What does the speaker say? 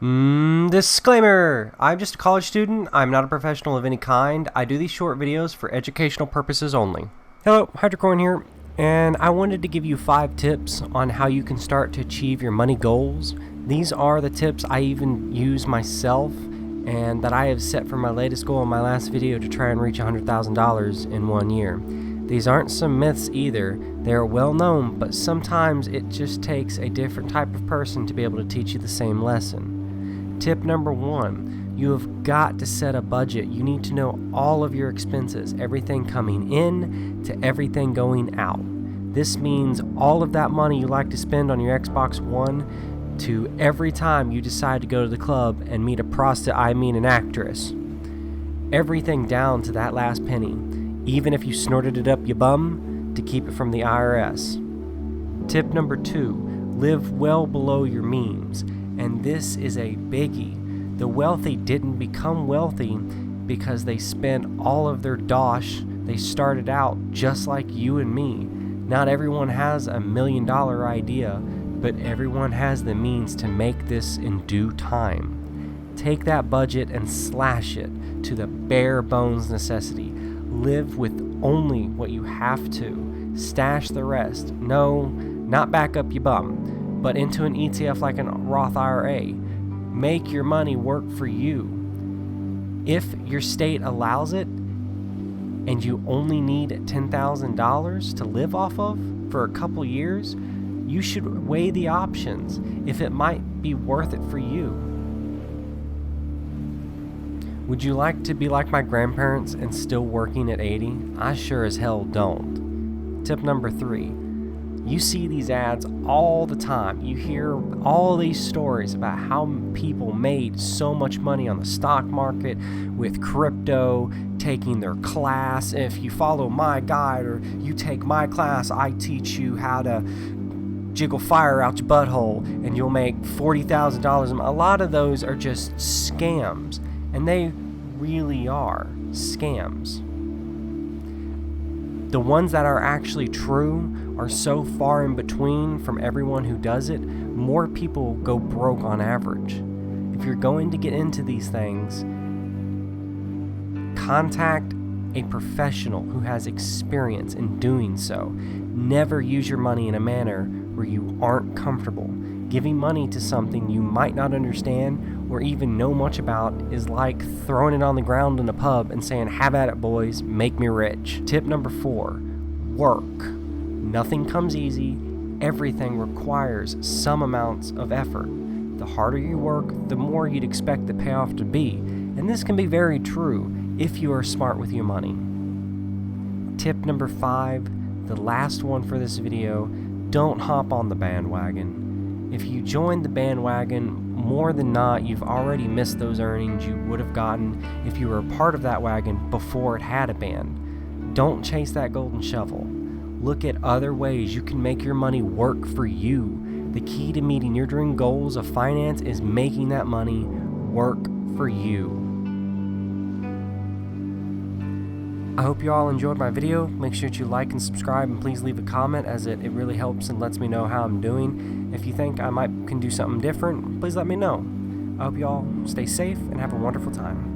Disclaimer! I'm just a college student. I'm not a professional of any kind. I do these short videos for educational purposes only. Hello, Hydracoin here, and I wanted to give you 5 tips on how you can start to achieve your money goals. These are the tips I even use myself and that I have set for my latest goal in my last video to try and reach $100,000 in 1 year. These aren't some myths either. They are well known, but sometimes it just takes a different type of person to be able to teach you the same lesson. Tip number 1, you have got to set a budget. You need to know all of your expenses, everything coming in to everything going out. This means all of that money you like to spend on your Xbox One to every time you decide to go to the club and meet a prosti, an actress. Everything down to that last penny, even if you snorted it up your bum to keep it from the IRS. Tip number 2, live well below your means. And this is a biggie. The wealthy didn't become wealthy because they spent all of their dosh. They started out just like you and me. Not everyone has $1 million idea, but everyone has the means to make this in due time. Take that budget and slash it to the bare bones necessity. Live with only what you have to. Stash the rest. No, not back up your bum, but into an ETF like a Roth IRA. Make your money work for you. If your state allows it and you only need $10,000 to live off of for a couple years, you should weigh the options if it might be worth it for you. Would you like to be like my grandparents and still working at 80? I sure as hell don't. Tip number 3. You see these ads all the time. You hear all these stories about how people made so much money on the stock market with crypto, taking their class. If you follow my guide or you take my class, I teach you how to jiggle fire out your butthole and you'll make $40,000. A lot of those are just scams, and they really are scams. The ones that are actually true are so far in between from everyone who does it. More people go broke on average. If you're going to get into these things, contact a professional who has experience in doing so. Never use your money in a manner where you aren't comfortable. Giving money to something you might not understand or even know much about is like throwing it on the ground in a pub and saying, "Have at it, boys, make me rich." Tip number 4, work. Nothing comes easy. Everything requires some amounts of effort. The harder you work, the more you'd expect the payoff to be. And this can be very true if you are smart with your money. Tip number 5, the last one for this video, don't hop on the bandwagon. If you join the bandwagon, more than not, you've already missed those earnings you would have gotten if you were a part of that wagon before it had a band. Don't chase that golden shovel. Look at other ways you can make your money work for you. The key to meeting your dream goals of finance is making that money work for you. I hope you all enjoyed my video. Make sure that you like and subscribe, and please leave a comment, as it really helps and lets me know how I'm doing. If you think I can do something different, please let me know. I hope you all stay safe and have a wonderful time.